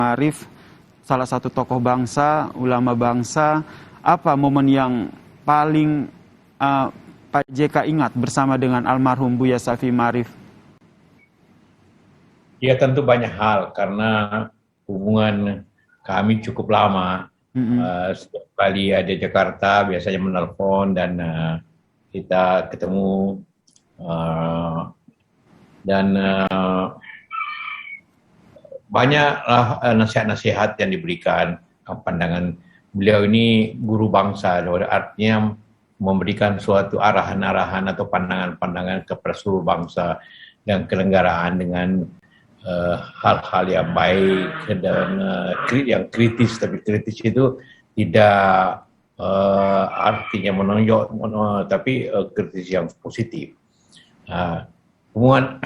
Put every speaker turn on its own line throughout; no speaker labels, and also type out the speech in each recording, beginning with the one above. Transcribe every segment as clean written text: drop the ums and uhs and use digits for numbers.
Ma'arif, salah satu tokoh bangsa, ulama bangsa. Apa momen yang paling Pak JK ingat bersama dengan almarhum Buya Syafi'i Ma'arif?
Ya tentu banyak hal karena hubungan kami cukup lama. Setiap kali ada Jakarta biasanya menelpon dan kita ketemu dan banyaklah nasihat-nasihat yang diberikan. Pandangan beliau ini guru bangsa, artinya memberikan suatu arahan-arahan atau pandangan-pandangan kepada seluruh bangsa dan kenegaraan dengan hal-hal yang baik dan yang kritis, tapi kritis itu tidak artinya menonjol, tapi kritis yang positif. Hubungan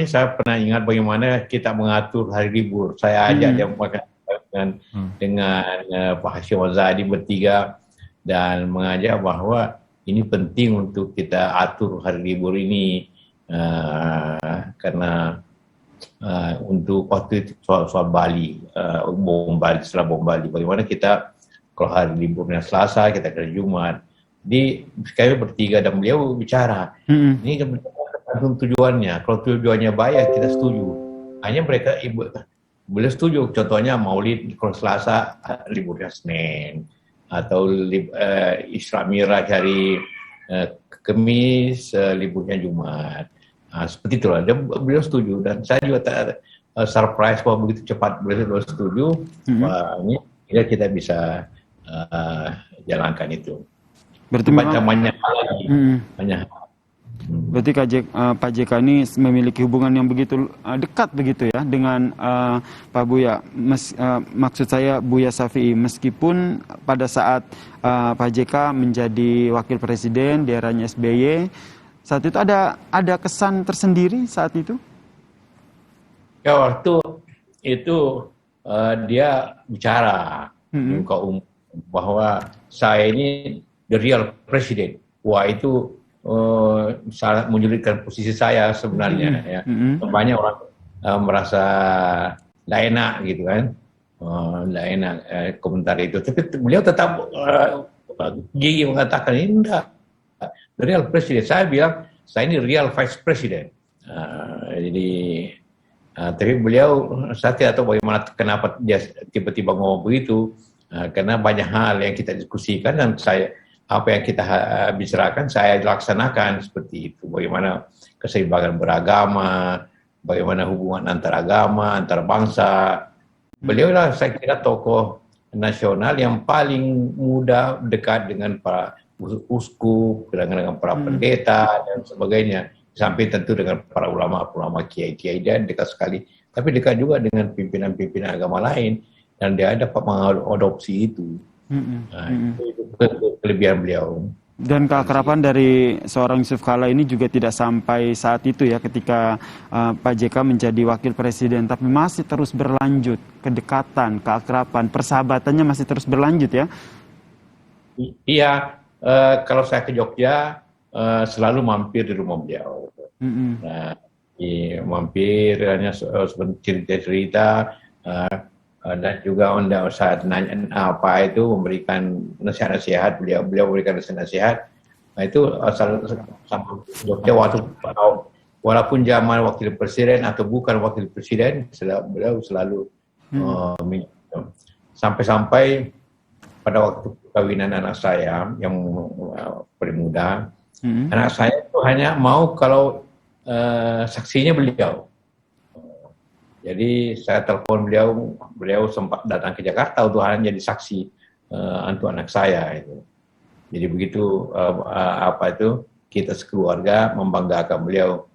saya pernah ingat bagaimana kita mengatur hari libur. Saya ajak dia makan dengan Pak Hashim Azadi bertiga dan mengajak bahwa ini penting untuk kita atur hari libur ini. Karena untuk waktu itu soal Bali, setelah bom Bali, bagaimana kita kalau hari liburnya Selasa kita kerja Jumat, jadi sekali bertiga dan beliau bicara, ini tergantung tujuannya. Kalau tujuannya baik kita setuju. Hanya beliau setuju. Contohnya Maulid kalau Selasa liburnya Senin, atau Isra Miraj hari Kamis liburnya Jumat. Seperti itulah, beliau setuju dan saya juga surprise bahwa begitu cepat beliau setuju. Ini kita bisa jalankan itu.
Berarti
banyak hal lagi.
Berarti Pak JK ini memiliki hubungan yang begitu dekat begitu ya dengan Pak Buya. Maksud saya Buya Syafi'i, meskipun pada saat Pak JK menjadi wakil presiden di eranya SBY, saat itu ada kesan tersendiri saat itu?
Ya, waktu itu dia bicara muka umum bahwa saya ini the real president. Wah, itu sangat menyulitkan posisi saya sebenarnya. Ya. Banyak orang merasa tidak enak gitu kan, tidak enak komentar itu. Tapi beliau tetap gigih mengatakan ini enggak. The real president. Saya bilang saya ini real vice president. Tapi beliau, saya tidak tahu bagaimana kenapa dia tiba-tiba ngomong begitu. Karena banyak hal yang kita diskusikan dan apa yang kita bicarakan saya laksanakan seperti itu. Bagaimana keseimbangan beragama, bagaimana hubungan antar agama, antar bangsa. Beliau lah saya kira tokoh nasional yang paling mudah dekat dengan para uskup, dengan para pendeta dan sebagainya. Sampai tentu dengan para ulama-ulama, kiai-kiai, dia dekat sekali. Tapi dekat juga dengan pimpinan-pimpinan agama lain. Dan dia dapat mengadopsi itu. Itu kelebihan beliau.
Dan keakraban dari seorang Yusuf Kala ini juga tidak sampai saat itu ya, ketika Pak JK menjadi wakil presiden, tapi masih terus berlanjut, kedekatan, keakraban, persahabatannya masih terus berlanjut ya?
Iya, kalau saya ke Jogja selalu mampir di rumah beliau. Mampir hanya cerita-cerita dan juga saat nanya apa itu memberikan nasihat-nasihat, beliau memberikan nasihat. Nah itu sama Jogja waktu walaupun zaman wakil presiden atau bukan wakil presiden, beliau selalu sampai-sampai pada waktu perkawinan anak saya yang paling muda, anak saya itu hanya mau kalau saksinya beliau. Jadi saya telepon beliau sempat datang ke Jakarta untuk hanya jadi saksi untuk anak saya itu. Jadi begitu kita sekeluarga membanggakan beliau,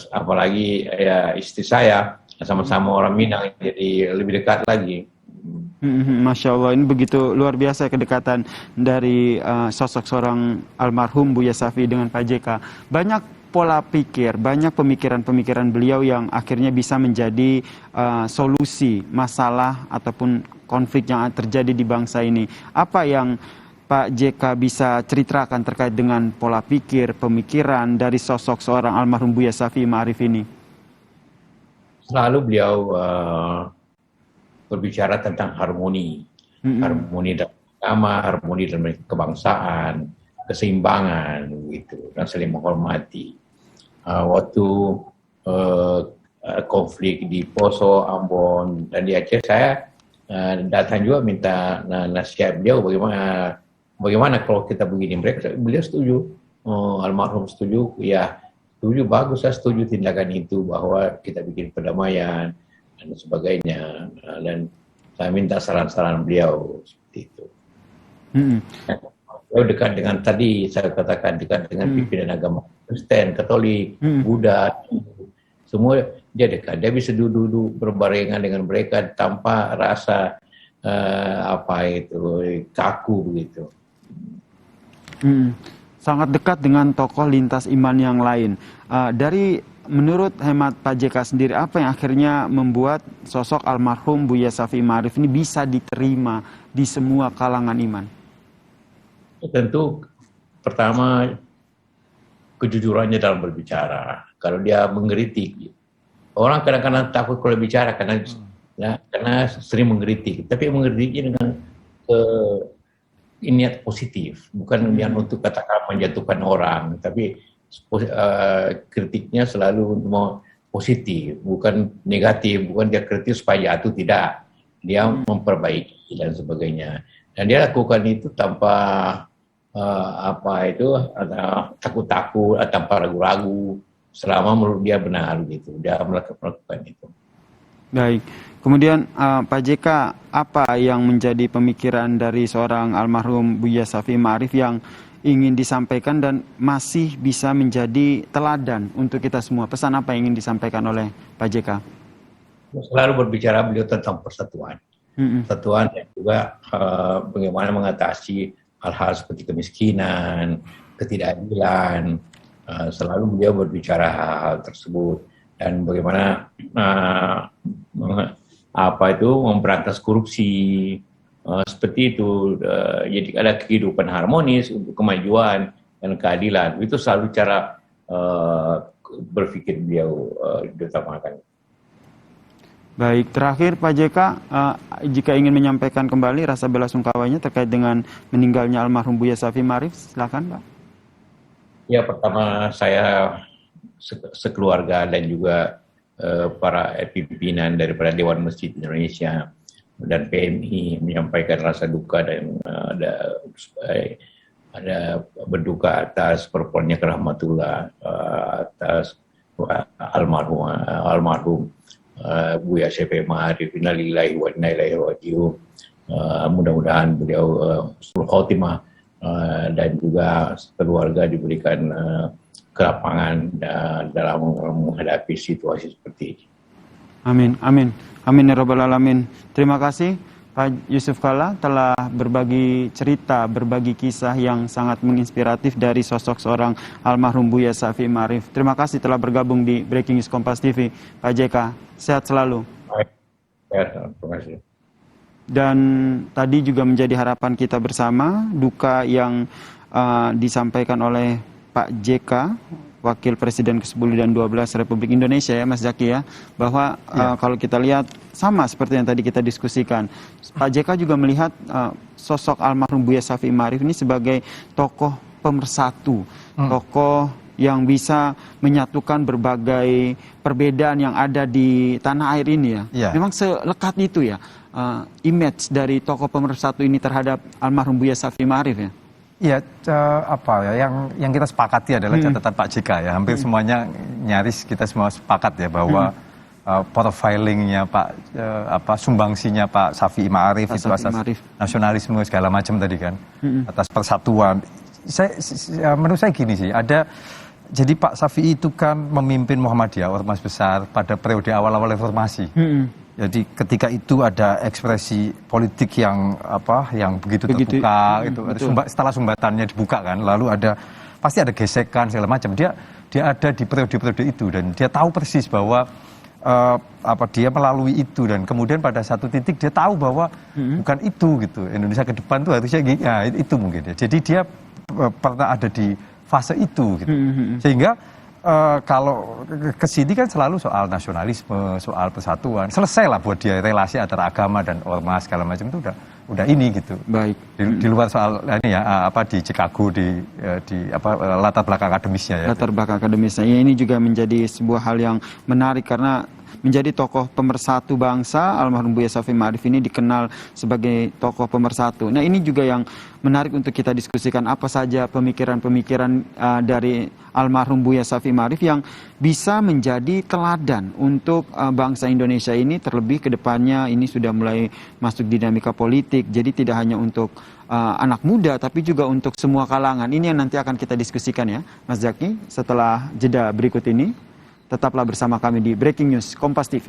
apalagi ya istri saya sama-sama orang Minang, jadi lebih dekat lagi.
Masya Allah, ini begitu luar biasa kedekatan dari sosok seorang almarhum Buya Syafi'i dengan Pak JK. Banyak pola pikir, banyak pemikiran-pemikiran beliau yang akhirnya bisa menjadi solusi masalah ataupun konflik yang terjadi di bangsa ini. Apa yang Pak JK bisa ceritakan terkait dengan pola pikir, pemikiran dari sosok seorang almarhum Buya Syafi'i Ma'arif ini?
selalu beliau berbicara tentang harmoni, harmoni dalam agama, harmoni dalam kebangsaan, keseimbangan, gitu, dan saling menghormati. Waktu konflik di Poso, Ambon, dan di Aceh, saya datang juga minta nasihat beliau bagaimana kalau kita begini. Beliau setuju, almarhum setuju, ya setuju, bagus, saya setuju tindakan itu, bahwa kita bikin perdamaian dan sebagainya, dan saya minta saran-saran beliau seperti itu. Beliau dekat dengan, tadi saya katakan, dekat dengan pimpinan agama Kristen, Katolik, Buddha, semua dia dekat. Dia bisa duduk berbarengan dengan mereka tanpa rasa kaku begitu.
Sangat dekat dengan tokoh lintas iman yang lain. Menurut hemat Pak JK sendiri, apa yang akhirnya membuat sosok almarhum Buya Syafi'i Ma'arif ini bisa diterima di semua kalangan iman?
Tentu pertama kejujurannya dalam berbicara. Kalau dia mengkritik, orang kadang-kadang takut kalau bicara karena sering mengkritik. Tapi mengkritiknya dengan niat positif, bukan niat untuk katakan menjatuhkan orang, tapi kritiknya selalu positif, bukan negatif, bukan dia kritik supaya jatuh, tidak. Dia memperbaiki dan sebagainya. Dan dia lakukan itu tanpa takut-takut, tanpa ragu-ragu, selama menurut dia benar gitu. Dia melakukan itu.
Baik. Kemudian Pak JK, apa yang menjadi pemikiran dari seorang almarhum Buya Syafi'i Ma'arif yang ingin disampaikan dan masih bisa menjadi teladan untuk kita semua? Pesan apa yang ingin disampaikan oleh Pak JK?
Selalu berbicara beliau tentang persatuan. Persatuan dan juga bagaimana mengatasi hal-hal seperti kemiskinan, ketidakadilan. Selalu beliau berbicara hal-hal tersebut, dan bagaimana memberantas korupsi, seperti itu. Jadi ada kehidupan harmonis untuk kemajuan dan keadilan. Itu selalu cara berpikir beliau diutamakan.
Baik, terakhir Pak JK, jika ingin menyampaikan kembali rasa belasungkawanya terkait dengan meninggalnya almarhum Buya Syafi'i Ma'arif, silakan Pak.
Ya, pertama saya sekeluarga dan juga para pimpinan daripada Dewan Masjid Indonesia dan PMI menyampaikan rasa duka dan ada berduka atas perempuannya rahmatullah atas almarhum Buya Syafi'i Ma'arif. Innalillahi wa inna ilaihi raji'un. Mudah-mudahan beliau husnul khotimah dan juga keluarga diberikan kelapangan dalam menghadapi situasi seperti ini. Amin,
amin, amin ya rabbal alamin. Terima kasih Pak Yusuf Kalla telah berbagi cerita, berbagi kisah yang sangat menginspiratif dari sosok seorang almarhum Buya Syafi'i Ma'arif. Terima kasih telah bergabung di Breaking News Kompas TV. Pak JK, sehat selalu.
Baik, terima kasih.
Dan tadi juga menjadi harapan kita bersama, duka yang disampaikan oleh Pak JK, Wakil Presiden ke-10 dan 12 Republik Indonesia ya Mas Zaki ya, bahwa kalau kita lihat sama seperti yang tadi kita diskusikan, Pak JK juga melihat sosok almarhum Buya Syafi'i Ma'arif ini sebagai tokoh pemersatu, tokoh yang bisa menyatukan berbagai perbedaan yang ada di tanah air ini ya. Memang selekat itu ya image dari tokoh pemersatu ini terhadap almarhum Buya Syafi'i Ma'arif ya.
Iya, yang kita sepakati adalah catatan Pak JK ya. Hampir semuanya nyaris kita semua sepakat ya bahwa profilingnya sumbangsinya Pak Syafi'i Ma'arif itu atas nasionalisme segala macam tadi kan, atas persatuan. Menurut saya gini sih, jadi Pak Syafi'i itu kan memimpin Muhammadiyah, ormas besar pada periode awal-awal reformasi. Jadi ketika itu ada ekspresi politik yang begitu terbuka, setelah sumbatannya dibuka kan, lalu pasti ada gesekan segala macam. Dia ada di periode-periode itu dan dia tahu persis bahwa dia melalui itu, dan kemudian pada satu titik dia tahu bahwa bukan itu gitu. Indonesia ke depan tuh harusnya itu mungkin ya. Jadi dia pernah ada di fase itu gitu. Sehingga kalau ke sini kan selalu soal nasionalisme, soal persatuan. Selesai lah buat dia relasi antara agama dan ormas segala macam itu udah ini gitu.
Baik.
Di luar soal ini ya di Chicago di latar belakang akademisnya ya.
Latar belakang akademisnya. Ya, ini juga menjadi sebuah hal yang menarik karena menjadi tokoh pemersatu bangsa, almarhum Buya Shafi'i Ma'arif ini dikenal sebagai tokoh pemersatu. Nah, ini juga yang menarik untuk kita diskusikan, apa saja pemikiran-pemikiran dari almarhum Buya Shafi'i Ma'arif yang bisa menjadi teladan untuk bangsa Indonesia ini, terlebih ke depannya ini sudah mulai masuk dinamika politik. Jadi tidak hanya untuk anak muda tapi juga untuk semua kalangan. Ini yang nanti akan kita diskusikan ya, Mas Zaky, setelah jeda berikut ini. Tetaplah bersama kami di Breaking News Kompas TV.